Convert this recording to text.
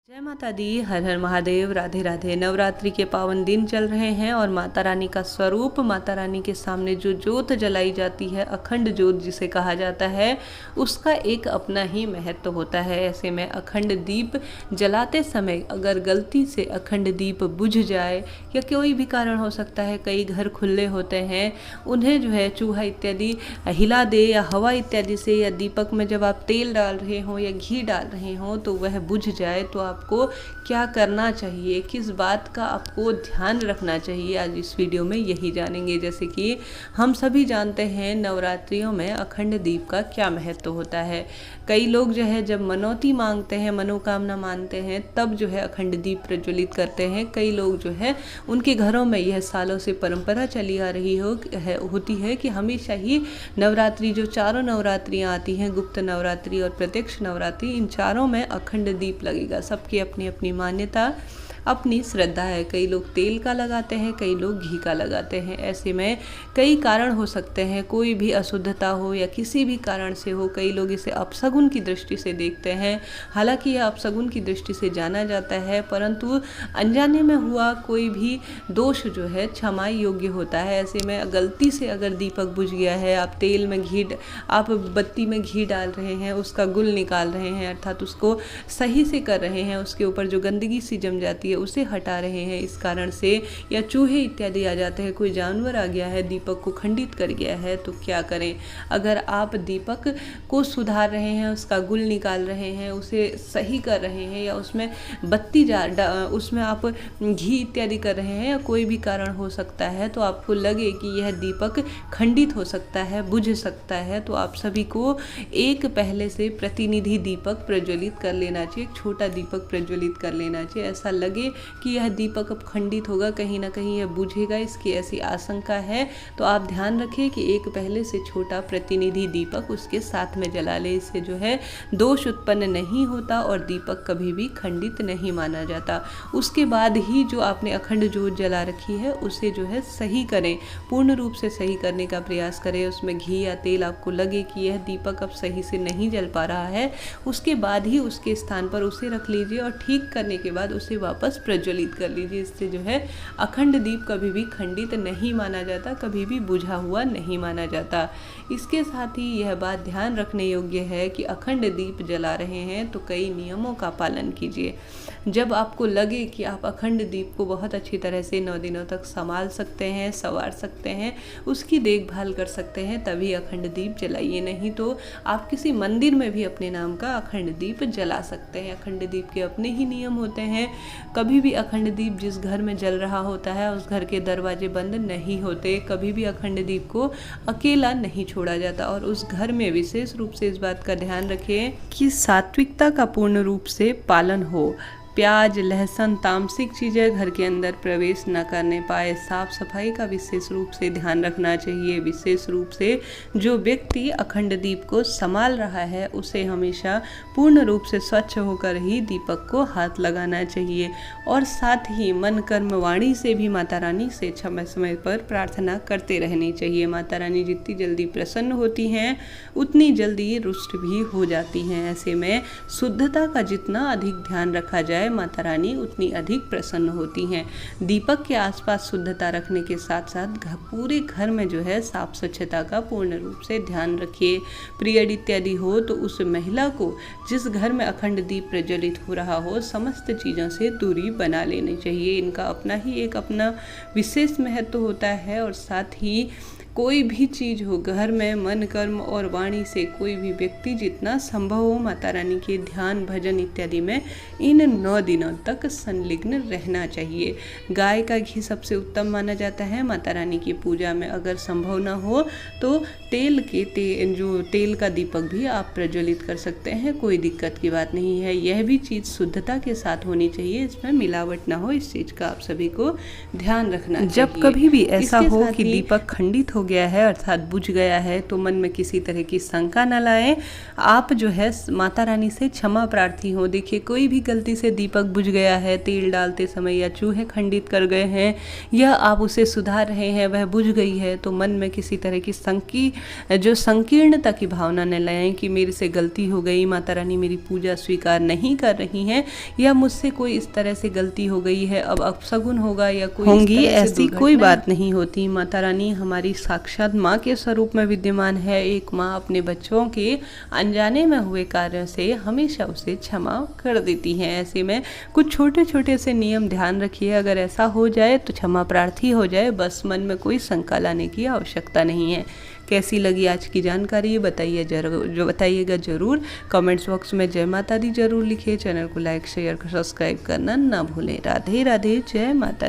जय माता दी। हर हर महादेव। राधे राधे। नवरात्रि के पावन दिन चल रहे हैं और माता रानी का स्वरूप, माता रानी के सामने जो ज्योत जलाई जाती है, अखंड ज्योत जिसे कहा जाता है, उसका एक अपना ही महत्व होता है। ऐसे में अखंड दीप जलाते समय अगर गलती से अखंड दीप बुझ जाए या कोई भी कारण हो सकता है, कई घर खुले होते हैं, उन्हें जो है चूहा इत्यादि हिला दे या हवा इत्यादि से, या दीपक में जब आप तेल डाल रहे हो या घी डाल रहे हो तो वह बुझ जाए, तो आपको क्या करना चाहिए, किस बात का आपको ध्यान रखना चाहिए, आज इस वीडियो में यही जानेंगे। जैसे कि हम सभी जानते हैं नवरात्रियों में अखंड दीप का क्या महत्व होता है। कई लोग जो है जब मनौती मांगते हैं, मनोकामना मानते हैं, तब जो है अखंड दीप प्रज्वलित करते हैं। कई लोग जो है उनके घरों में यह सालों से परंपरा चली आ रही होती है कि हमेशा ही नवरात्रि, जो चारों नवरात्रियाँ आती हैं, गुप्त नवरात्रि और प्रत्यक्ष नवरात्रि, इन चारों में अखंड दीप लगेगा। सबकी अपनी अपनी मान्यता, अपनी श्रद्धा है। कई लोग तेल का लगाते हैं, कई लोग घी का लगाते हैं। ऐसे में कई कारण हो सकते हैं, कोई भी अशुद्धता हो या किसी भी कारण से हो। कई लोग इसे अपशगुन की दृष्टि से देखते हैं। हालांकि यह अपशगुन की दृष्टि से जाना जाता है, परंतु अनजाने में हुआ कोई भी दोष जो है क्षमा योग्य होता है। ऐसे में गलती से अगर दीपक बुझ गया है, आप बत्ती में घी डाल रहे हैं, उसका गुल निकाल रहे हैं, अर्थात उसको सही से कर रहे हैं, उसके ऊपर जो गंदगी सी जम जाती है उसे हटा रहे हैं, इस कारण से, या चूहे इत्यादि आ जाते हैं, कोई जानवर आ गया है, दीपक को खंडित कर गया है, तो क्या करें। अगर आप दीपक को सुधार रहे हैं, उसका गुल निकाल रहे हैं, उसे सही कर रहे हैं, या उसमें उसमें आप घी इत्यादि कर रहे हैं, या कोई भी कारण हो सकता है, तो आपको लगे कि यह दीपक खंडित हो सकता है, बुझ सकता है, तो आप सभी को एक पहले से प्रतिनिधि दीपक प्रज्वलित कर लेना चाहिए, एक छोटा दीपक प्रज्वलित कर लेना चाहिए। ऐसा लगे कि यह दीपक अब खंडित होगा, कहीं ना कहीं यह बुझेगा, इसकी ऐसी आशंका है, तो आप ध्यान रखें कि एक पहले से छोटा प्रतिनिधि दीपक उसके साथ में जला ले। इससे जो है दोष उत्पन्न नहीं होता और दीपक कभी भी खंडित नहीं माना जाता। उसके बाद ही जो आपने अखंड ज्योत जला रखी है उसे जो है सही करें, पूर्ण रूप से सही करने का प्रयास करें। उसमें घी या तेल आपको लगे कि यह दीपक अब सही से नहीं जल पा रहा है, उसके बाद ही उसके स्थान पर उसे रख लीजिए और ठीक करने के बाद उसे वापस प्रज्वलित कर लीजिए। इससे जो है अखंड दीप कभी भी खंडित नहीं माना जाता, कभी भी बुझा हुआ नहीं माना जाता। इसके साथ ही यह बात ध्यान रखने योग्य है कि अखंड दीप जला रहे हैं तो कई नियमों का पालन कीजिए। जब आपको लगे कि आप अखंड दीप को बहुत अच्छी तरह से 9 दिनों तक संभाल सकते हैं, संवार सकते हैं, उसकी देखभाल कर सकते हैं, तभी अखंड दीप जलाइए। नहीं तो आप किसी मंदिर में भी अपने नाम का अखंड दीप जला सकते हैं। अखंड दीप के अपने ही नियम होते हैं। कभी भी अखंड दीप जिस घर में जल रहा होता है उस घर के दरवाजे बंद नहीं होते। कभी भी अखंड दीप को अकेला नहीं छोड़ा जाता और उस घर में विशेष रूप से इस बात का ध्यान रखें कि सात्विकता का पूर्ण रूप से पालन हो। प्याज, लहसुन, तामसिक चीज़ें घर के अंदर प्रवेश न करने पाए। साफ सफाई का विशेष रूप से ध्यान रखना चाहिए। विशेष रूप से जो व्यक्ति अखंड दीप को संभाल रहा है उसे हमेशा पूर्ण रूप से स्वच्छ होकर ही दीपक को हाथ लगाना चाहिए। और साथ ही मन, कर्म, वाणी से भी माता रानी से समय समय पर प्रार्थना करते रहनी चाहिए। माता रानी जितनी जल्दी प्रसन्न होती हैं उतनी जल्दी रुष्ट भी हो जाती हैं। ऐसे में शुद्धता का जितना अधिक ध्यान रखा जाए, माता रानी उतनी अधिक प्रसन्न होती हैं। दीपक के आसपास शुद्धता रखने के साथ साथ पूरे घर में जो है साफ स्वच्छता का पूर्ण रूप से ध्यान रखिए। पीरियड इत्यादि हो तो उस महिला को, जिस घर में अखंड दीप प्रज्वलित हो रहा हो, समस्त चीज़ों से दूरी बना लेनी चाहिए। इनका अपना विशेष महत्व होता है। और साथ ही कोई भी चीज़ हो घर में, मन, कर्म और वाणी से कोई भी व्यक्ति जितना संभव हो माता रानी के ध्यान, भजन इत्यादि में इन 9 दिनों तक संलग्न रहना चाहिए। गाय का घी सबसे उत्तम माना जाता है माता रानी की पूजा में। अगर संभव ना हो तो तेल का दीपक भी आप प्रज्वलित कर सकते हैं, कोई दिक्कत की बात नहीं है। यह भी चीज़ शुद्धता के साथ होनी चाहिए, इसमें मिलावट ना हो, इस चीज़ का आप सभी को ध्यान रखना चाहिए। जब कभी भी ऐसा हो कि दीपक खंडित हो गया है अर्थात बुझ गया है तो मन में किसी तरह की शंका न लाएं। आप जो है माता रानी से क्षमा प्रार्थी हो। देखिए कोई भी गलती से दीपक बुझ गया है तेल डालते समय, या चूहे खंडित कर गए हैं, या आप उसे सुधार रहे हैं वह बुझ गई है, तो मन में किसी तरह की संकीर्णता की भावना न लाएं कि मेरे से गलती हो गई, माता रानी मेरी पूजा स्वीकार नहीं कर रही हैं, या मुझसे कोई इस तरह से गलती हो गई है, अब अपशगुन होगा या कोई होंगी, ऐसी कोई बात नहीं होती। माता रानी हमारी साक्षात माँ के स्वरूप में विद्यमान है। एक माँ अपने बच्चों के अनजाने में हुए कार्यों से हमेशा उसे क्षमा कर देती हैं। ऐसे में कुछ छोटे छोटे से नियम ध्यान रखिए, अगर ऐसा हो जाए तो क्षमा प्रार्थी हो जाए, बस मन में कोई शंका लाने की आवश्यकता नहीं है। कैसी लगी आज की जानकारी बताइएगा ज़रूर। कमेंट्स बॉक्स में जय माता दी जरूर लिखिए। चैनल को लाइक शेयर सब्सक्राइब करना ना भूलें। राधे राधे, जय माता दी।